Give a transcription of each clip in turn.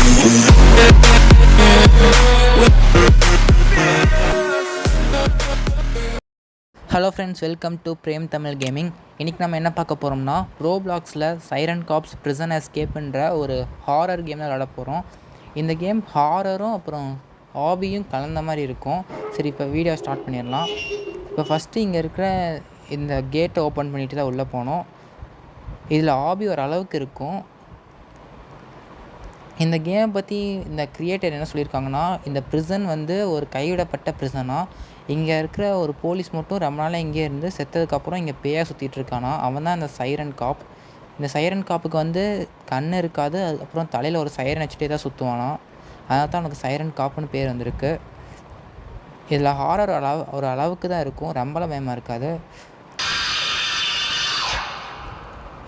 Hello friends, welcome to Prem Tamil gaming. இன்றைக்கி நம்ம என்ன பார்க்க போகிறோம்னா, ரோப்ளாக்ஸில் சைரன் காப்ஸ் பிரிசன் எஸ்கேப்புன்ற ஒரு ஹாரர் கேம் தான் விளாட போகிறோம். இந்த கேம் ஹாரரும் அப்புறம் ஹாபியும் கலந்த மாதிரி இருக்கும். சரி, இப்போ வீடியோ ஸ்டார்ட் பண்ணிடலாம். இப்போ ஃபஸ்ட்டு இங்கே இருக்கிற இந்த கேட்டை ஓப்பன் பண்ணிட்டு தான் உள்ளே போனோம். இதில் ஹாபி ஒரு அளவுக்கு இருக்கும். இந்த கேமை பற்றி இந்த க்ரியேட்டர் என்ன சொல்லியிருக்காங்கன்னா, இந்த ப்ரிசன் வந்து ஒரு கைவிடப்பட்ட ப்ரிசனாக, இங்கே இருக்கிற ஒரு போலீஸ் மட்டும் ரொம்ப நாளாக இங்கே இருந்து செத்ததுக்கப்புறம் இங்கே பேயாக சுற்றிட்டுருக்கானா. அவன் தான் இந்த சைரன் காப். இந்த சைரன் காப்புக்கு வந்து கண் இருக்காது, அதுக்கப்புறம் தலையில் ஒரு சைரன் வச்சுட்டே தான் சுற்றுவானா. அதனால தான் அவனுக்கு சைரன் காப்புன்னு பேர் வந்திருக்கு. இதில் ஹாரர் ஒரு அளவுக்கு தான் இருக்கும், ரொம்பலாம் பயமாக இருக்காது.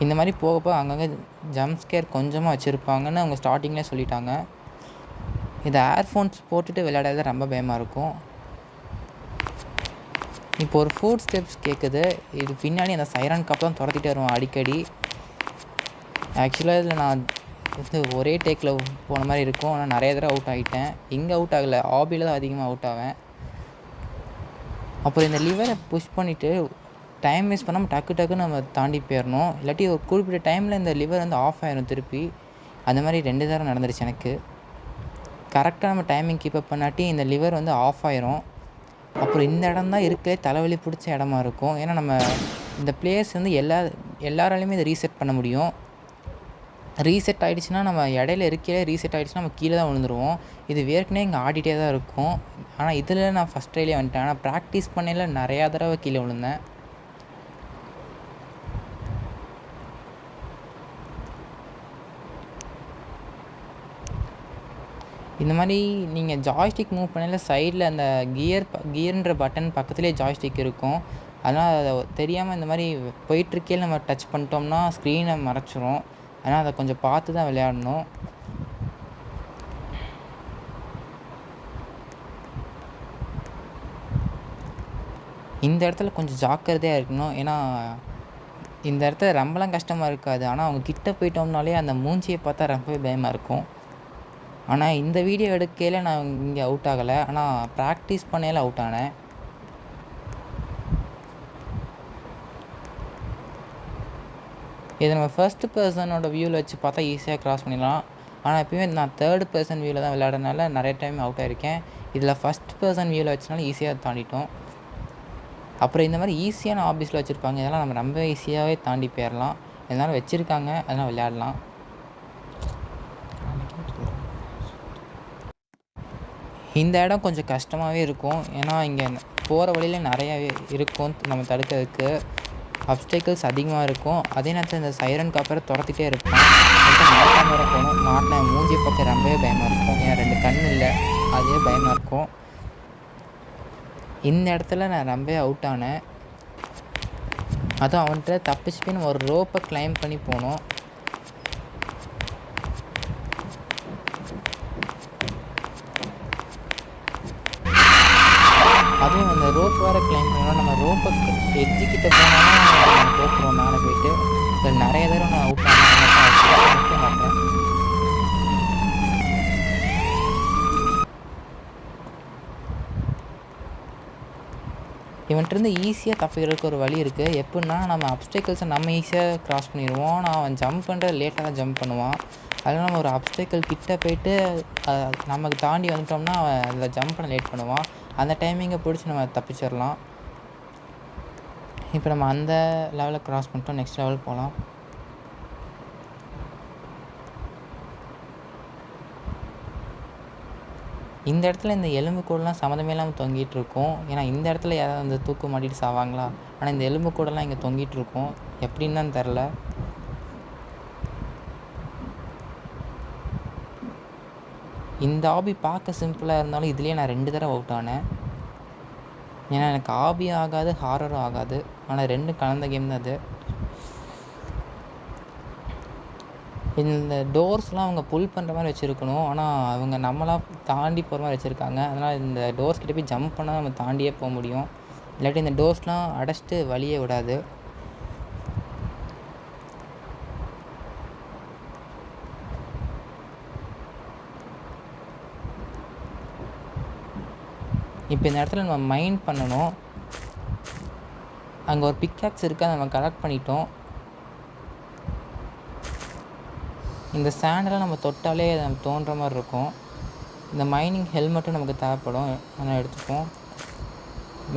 இந்த மாதிரி போகப்போ அங்கங்கே ஜம்ப் ஸ்கேர் கொஞ்சமாக வச்சுருப்பாங்கன்னு அவங்க ஸ்டார்டிங்லேயே சொல்லிட்டாங்க. இது ஏர்ஃபோன்ஸ் போட்டுட்டு விளையாடாத ரொம்ப பயமாக இருக்கும். இப்போ ஒரு ஃபுட் ஸ்டெப்ஸ் கேட்குது. இது பின்னாடி அந்த சைரன் காப் தான் துரத்திட்டு வருவான் அடிக்கடி. ஆக்சுவலாக இதில் நான் ஒரே டேக்கில் போன மாதிரி இருக்கும். ஆனால் நிறைய தடவை அவுட் ஆகிட்டேன். இங்கே அவுட் ஆகலை, ஹாபியில் தான் அதிகமாக அவுட் ஆவேன். அப்புறம் இந்த லிவரை புஷ் பண்ணிவிட்டு டைம் வேஸ்ட் பண்ணாமல் டக்குன்னு நம்ம தாண்டி போயிடணும். இல்லாட்டி ஒரு குறிப்பிட்ட டைமில் இந்த லிவர் வந்து ஆஃப் ஆயிரும் திருப்பி. அந்த மாதிரி 2 தடவை நடந்துருச்சு எனக்கு. கரெக்டாக நம்ம டைமிங் கீப்பப் பண்ணாட்டி இந்த லிவர் வந்து ஆஃப் ஆயிரும். அப்புறம் இந்த இடம் தான் இருக்கே தலைவலி பிடிச்ச இடமா இருக்கும். ஏன்னா நம்ம இந்த பிளேஸ் வந்து எல்லாராலையுமே இதை ரீசெட் பண்ண முடியும். ரீசெட் ஆகிடுச்சுன்னா, நம்ம இடையில இருக்கையிலே ரீசெட் ஆகிடுச்சுன்னா நம்ம கீழே தான் விழுந்துருவோம். இது ஏற்கனவே இங்கே ஆடிட்டே தான் இருக்கும். ஆனால் இதில் நான் ஃபஸ்ட் ட்ரைலே வந்துட்டேன். ஆனால் ப்ராக்டிஸ் பண்ணையில் நிறையா தடவை கீழே விழுந்தேன். இந்த மாதிரி நீங்கள் ஜாய்ஸ்டிக் மூவ் பண்ணையில் சைடில் அந்த கியர்ன்ற பட்டன் பக்கத்துலேயே ஜாய்ஸ்டிக் இருக்கும். அதனால் அதை தெரியாமல் இந்த மாதிரி போயிட்டுருக்கையில் நம்ம டச் பண்ணிட்டோம்னா ஸ்க்ரீனை மறைச்சிரும். அதனால் அதை கொஞ்சம் பார்த்து தான் விளையாடணும். இந்த இடத்துல கொஞ்சம் ஜாக்கிரதையாக இருக்கணும். ஏன்னா இந்த இடத்துல ரொம்பலாம் கஷ்டமாக இருக்காது. ஆனால் அவங்க கிட்டே போயிட்டோம்னாலே அந்த மூஞ்சியை பார்த்தா ரொம்பவே பயமாக இருக்கும். ஆனால் இந்த வீடியோ எடுக்கையில் நான் இங்கே அவுட் ஆகலை. ஆனால் ப்ராக்டிஸ் பண்ணையில் அவுட் ஆனேன். இதை நம்ம ஃபர்ஸ்ட் பர்சனோட வியூவில் வச்சு பார்த்தா ஈஸியாக க்ராஸ் பண்ணிடலாம். ஆனால் எப்பயுமே நான் தேர்ட் பர்சன் வியூவில் தான் விளையாடுறதுனால நிறைய டைம் அவுட் ஆகிருக்கேன். இதில் ஃபஸ்ட் பர்சன் வியூவில் வச்சனால ஈஸியாக தாண்டிட்டோம். அப்புறம் இந்த மாதிரி ஈஸியான ஹாபிஸில் வச்சுருப்பாங்க. இதெல்லாம் நம்ம ரொம்ப ஈஸியாகவே தாண்டி போயிடலாம். இதனால் வச்சுருக்காங்க, அதனால் விளையாடலாம். இந்த இடம் கொஞ்சம் கஷ்டமாகவே இருக்கும். ஏன்னா இங்கே போகிற வழியில் நிறையா இருக்கும் நம்ம தடுக்கிறதுக்கு. அப்டேக்கிள்ஸ் அதிகமாக இருக்கும். அதே நேரத்தில் இந்த சைரன் காப்பரை துரத்திட்டே இருக்கும். மாட்டான் வர போகணும். மாட்டின மூஞ்சி பக்கம் ரொம்பவே பயமாக இருக்கும். ஏன்னா 2 கண் இல்லை, அதே பயமாக இருக்கும். இந்த இடத்துல நான் ரொம்பவே அவுட் ஆனேன். அதுவும் அவன்கிட்ட தப்பிச்சு போய் ஒரு ரோப்பை கிளைம் பண்ணி போனோம். அதுவும் அந்த ரோப் வேறு கிளைம் பண்ணோம். நம்ம ரோப்பை எட்ஜிக்கிட்ட போனாலும் தோற்றுருவோம் மேலே போயிட்டு. இதில் நிறைய தடவை நான் அவுட் ஆனேன் மாட்டேன். இவன்ட்டிருந்து ஈஸியாக தப்பிக்கிறதுக்கு ஒரு வழி இருக்குது. எப்படின்னா, நம்ம அப்டேக்கிள்ஸை நம்ம ஈஸியாக க்ராஸ் பண்ணிடுவோம். ஆனால் அவன் ஜம்ப் பண்ணுற லேட்டாக தான் ஜம்ப் பண்ணுவான். அதனால் நம்ம ஒரு அப்டேக்கிள் கிட்டே போயிட்டு நமக்கு தாண்டி வந்துட்டோம்னா அவன் அதில் ஜம்ப் பண்ண லேட் பண்ணுவான். அந்த டைமிங்கை பிடிச்சி நம்ம தப்பிச்சிடலாம். இப்போ நம்ம அந்த லெவலில் க்ராஸ் பண்ணிட்டோம். நெக்ஸ்ட் லெவல் போகலாம். இந்த இடத்துல இந்த எலும்பு கூடலாம் சம்மந்தமே இல்லாமல் தொங்கிட்டு இருக்கும். ஏன்னா இந்த இடத்துல யாராவது வந்து தூக்கு மாட்டிட்டு சாவாங்களா? ஆனால் இந்த எலும்பு கூடலாம் இங்கே தொங்கிட்டு இருக்கும். எப்படின்னு தான் தெரில. இந்த ஹாபி பார்க்க சிம்பிளாக இருந்தாலும் இதுலேயே நான் 2 தடவை அவுட் ஆனேன். ஏன்னா எனக்கு ஹாபியும் ஆகாது, ஹாரரும் ஆகாது. ஆனால் 2 கலந்த கேம் தான் அது. இந்த டோர்ஸ்லாம் அவங்க புல் பண்ணுற மாதிரி வச்சுருக்கணும். ஆனால் அவங்க நம்மளாம் தாண்டி போகிற மாதிரி வச்சுருக்காங்க. அதனால் இந்த டோர்ஸ் கிட்டே போய் ஜம்ப் பண்ணால் நம்ம தாண்டியே போக முடியும். இல்லாட்டி இந்த டோர்ஸ்லாம் அடைச்சிட்டு வழியே விடாது. இப்போ இந்த இடத்துல நம்ம மைன் பண்ணணும். அங்கே ஒரு பிக்காக்ஸ் இருக்குது, அதை நம்ம கலெக்ட் பண்ணிட்டோம். இந்த சாண்டெல்லாம் நம்ம தொட்டாலே நம்ம தோன்ற மாதிரி இருக்கும். இந்த மைனிங் ஹெல்மெட்டும் நமக்கு தேவைப்படும், அதனால் எடுத்துப்போம்.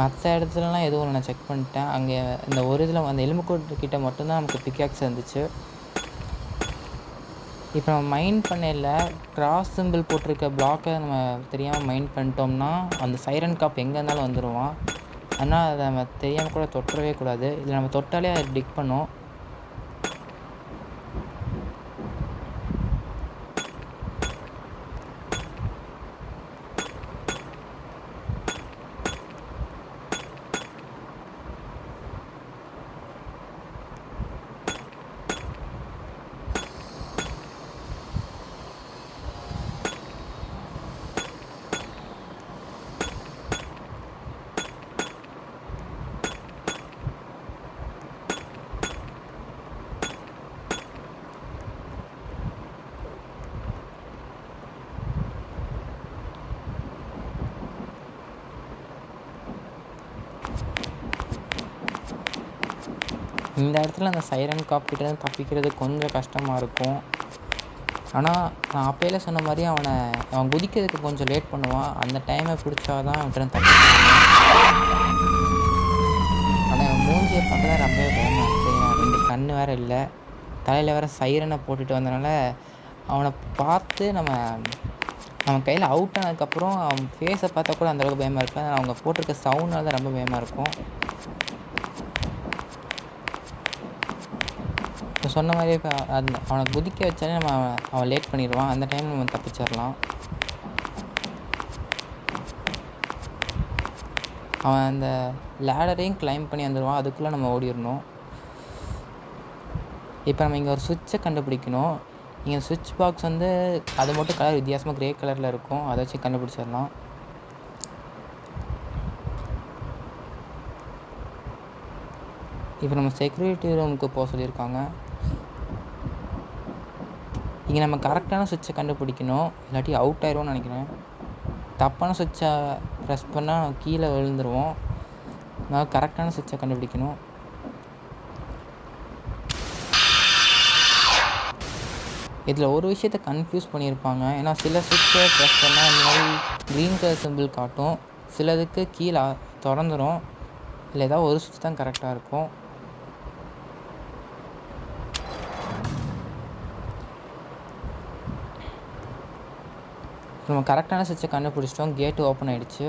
மற்ற இடத்துலலாம் எதுவும் நான் செக் பண்ணிட்டேன். அங்கே இந்த ஒரு இதில் அந்த எலும்புக்கூட்டுக்கிட்ட மட்டும்தான் நமக்கு பிக்காக்ஸ் இருந்துச்சு. இப்போ நம்ம மைன் பண்ணையில் கிராஸ் சிம்பிள் போட்டிருக்க பிளாக்கை நம்ம தெரியாமல் மைன் பண்ணிட்டோம்னா அந்த சைரன் காப் எங்கே இருந்தாலும் வந்துடுவான். ஆனால் அதை நம்ம தெரியாமல் கூட தொட்டவே கூடாது. இதில் நம்ம தொட்டாலே அதை டிக் பண்ணும். இந்த இடத்துல அந்த சைரன் காப்பிட்டேருந்து தப்பிக்கிறது கொஞ்சம் கஷ்டமாக இருக்கும். ஆனால் நான் அப்போயில சொன்ன மாதிரி அவன் குதிக்கிறதுக்கு கொஞ்சம் லேட் பண்ணுவான். அந்த டைமை பிடிச்சா தான் அவன்கிட்ட தப்பிக்க. ஆனால் அவன் மூஞ்சியை பார்க்க தான் ரொம்பவே பயமாக இருக்குது. 2 கண் வேறு இல்லை, தலையில் வேறு சைரனை போட்டுட்டு வந்தனால அவனை பார்த்து அவன் கையில் அவுட் ஆனதுக்கப்புறம் அவன் ஃபேஸை பார்த்தா கூட அந்தளவுக்கு பயமாக இருக்குது. அவங்க போட்டிருக்க சவுண்டால் தான் ரொம்ப பயமாக இருக்கும். இப்போ சொன்ன மாதிரி இப்போ அவனை குதிக்க வச்சாலே அவன் லேட் பண்ணிடுவான். அந்த டைம் நம்ம தப்பிச்சிடலாம். அவன் அந்த லேடரையும் கிளைம் பண்ணி வந்துடுவான். அதுக்குள்ளே நம்ம ஓடிடணும். இப்போ நம்ம இங்கே ஒரு சுவிட்சை கண்டுபிடிக்கணும். இங்கே சுவிட்ச் பாக்ஸ் அது மட்டும் கலர் வித்தியாசமாக க்ரே கலரில் இருக்கும். அதை வச்சு கண்டுபிடிச்சிடலாம். இப்போ நம்ம செக்யூரிட்டி ரூமுக்கு போக சொல்லியிருக்காங்க. இங்கே நம்ம கரெக்டான சுவிட்சை கண்டுபிடிக்கணும், இல்லாட்டி அவுட் ஆயிடுவோம்னு நினைக்கிறேன். தப்பான சுவிட்சை ப்ரெஸ் பண்ணால் கீழே விழுந்துருவோம். நான் கரெக்டான சுவிட்சை கண்டுபிடிக்கணும். இதில் ஒரு விஷயத்தை கன்ஃபியூஸ் பண்ணியிருப்பாங்க. ஏன்னா சில சுவிட்சை ப்ரெஸ் பண்ணால் இந்த மாதிரி க்ரீன் கலர் சிம்பிள் காட்டும், சிலதுக்கு கீழே திறந்துடும். இல்லை ஏதாவது ஒரு சுவிட்ச் தான் கரெக்டாக இருக்கும். நம்ம கரெக்டான சுவிட்சை கண்டுபிடிச்சிட்டோம். கேட்டு ஓப்பன் ஆகிடுச்சு.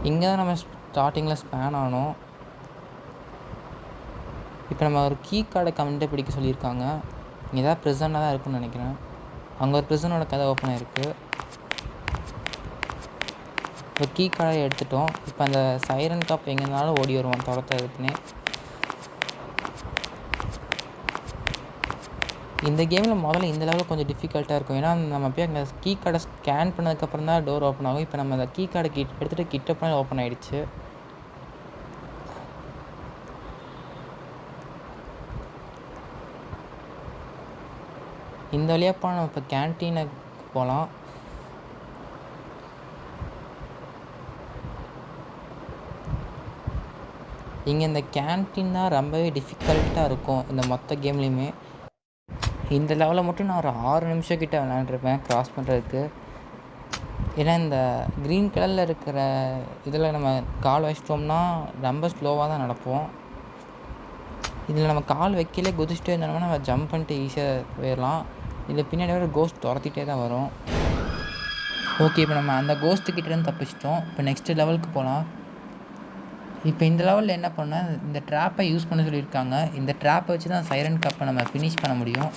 இங்கே தான் நம்ம ஸ்டார்டிங்கில் ஸ்பேன் ஆனோம். இப்போ நம்ம ஒரு கீ கார்டை கண்டுபிடிக்க சொல்லியிருக்காங்க. இங்கே தான் ப்ரிசனாக தான் இருக்குன்னு நினைக்கிறேன். அங்கே ஒரு ப்ரிசனோட கதை ஓப்பன் ஆகிருக்கு. இப்போ கீ கார்டை எடுத்துட்டோம். இப்போ அந்த சைரன் காப் எங்கே இருந்தாலும் ஓடி வருவான் துரத்துறதுக்குன்னே. இந்த கேமில் முதல்ல இந்த லெவலில் கொஞ்சம் டிஃபிகல்ட்டாக இருக்கும். ஏன்னா நம்ம போய் அங்கே கீ கார்டை ஸ்கேன் பண்ணதுக்கப்புறம் தான் டோர் ஓப்பன் ஆகும். இப்போ நம்ம அந்த கீ கார்டை எடுத்துகிட்டு கிட்ட போனால் ஓப்பன் ஆகிடுச்சு. இந்த வழியாக போனால் நம்ம இப்போ கேன்டீனுக்கு போகலாம். இங்கே இந்த கேன்டீன் தான் ரொம்பவே டிஃபிகல்ட்டாக இருக்கும் இந்த மொத்த கேம்லேயுமே. இந்த லெவலில் மட்டும் நான் ஒரு 6 நிமிஷம் கிட்ட விளாண்டுருப்பேன் க்ராஸ் பண்ணுறதுக்கு. ஏன்னா இந்த க்ரீன் கலரில் இருக்கிற இதில் நம்ம கால் வச்சிட்டோம்னா ரொம்ப ஸ்லோவாக தான் நடப்போம். இதில் நம்ம கால் வைக்கலே குதிச்சுட்டே இருந்தோம்னா நம்ம ஜம்ப் பண்ணிட்டு ஈஸியாக போயிடலாம். இதில் பின்னாடி வர கோஸ்ட் துரத்திட்டே தான் வரும். ஓகே, இப்போ நம்ம அந்த கோஸ்ட்டுக்கிட்டேருந்து தப்பிச்சிட்டோம். இப்போ நெக்ஸ்ட்டு லெவலுக்கு போகலாம். இப்போ இந்த லெவலில் என்ன பண்ணால் இந்த ட்ராப்பை யூஸ் பண்ண சொல்லியிருக்காங்க. இந்த ட்ராப்பை வச்சு தான் சைரன் காப்பை நம்ம ஃபினிஷ் பண்ண முடியும்.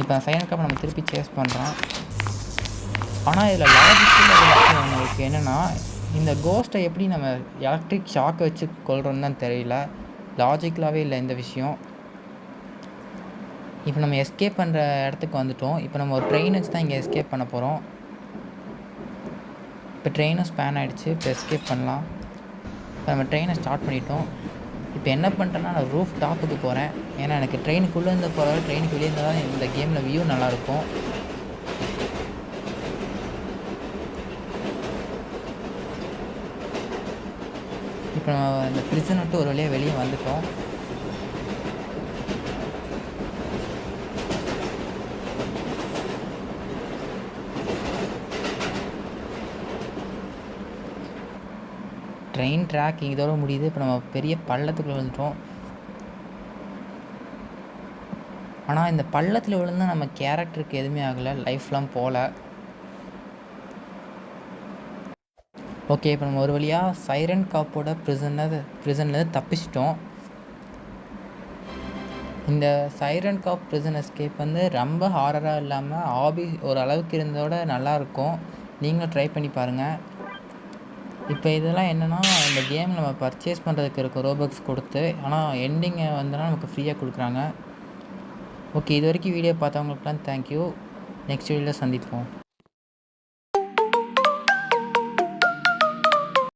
இப்போ சைரன் காப்பை நம்ம திருப்பி சேஸ் பண்ணுறோம். ஆனால் இதில் லாஜிக்கில் ஒன்று இருக்குது. என்னென்னா இந்த கோஸ்ட்டை எப்படி நம்ம எலக்ட்ரிக் ஷாக்கை வச்சு கொள்கிறோன்னு தான் தெரியல. லாஜிக்கலாகவே இல்லை இந்த விஷயம். இப்போ நம்ம எஸ்கேப் பண்ணுற இடத்துக்கு வந்துவிட்டோம். இப்போ நம்ம ஒரு ட்ரெயின் வச்சு தான் இங்கே எஸ்கேப் பண்ண போகிறோம். இப்போ ட்ரெயினும் ஸ்பேன் ஆகிடுச்சு. இப்போ எஸ்கேப் பண்ணலாம். இப்போ நம்ம ட்ரெயினை ஸ்டார்ட் பண்ணிட்டோம். இப்போ என்ன பண்ணிட்டேன்னா நான் ரூஃப் டாப்புக்கு போகிறேன். ஏன்னா எனக்கு ட்ரெயினுக்குள்ளே இருந்து போகிறத ட்ரெயினுக்கு வெளியே இருந்தால் தான் இந்த கேமில் வியூ நல்லாயிருக்கும். இப்போ நம்ம இந்த பிரிசன் விட்டு ஒரு வழியாக வெளியே வந்துட்டோம். ட்ரெயின் ட்ராக் இதோட முடியுது. இப்போ நம்ம பெரிய பள்ளத்துக்குள்ளே விழுந்துட்டோம். ஆனால் இந்த பள்ளத்தில் விழுந்தால் நம்ம கேரக்டருக்கு எதுவுமே ஆகலை, லைஃப்லாம் போகல. ஓகே, இப்போ நம்ம ஒரு வழியாக சைரன் காப்போட ப்ரிசன்லேருந்து தப்பிச்சிட்டோம். இந்த சைரன் காப் ப்ரிசன் எஸ்கேப் வந்து ரொம்ப ஹாரராக இல்லாமல் ஒரு அளவுக்கு இருந்ததோட நல்லாயிருக்கும். நீங்களும் ட்ரை பண்ணி பாருங்கள். இப்போ இதெல்லாம் என்னென்னா இந்த கேம் நம்ம பர்ச்சேஸ் பண்ணுறதுக்கு இருக்கும் ரோபக்ஸ் கொடுத்து, ஆனால் எண்டிங்கை வந்துன்னா நமக்கு ஃப்ரீயாக கொடுக்குறாங்க. ஓகே, இது வரைக்கும் வீடியோ பார்த்தவங்களுக்குலாம் தேங்க்யூ. நெக்ஸ்ட் வீடியோவில் சந்திப்போம்.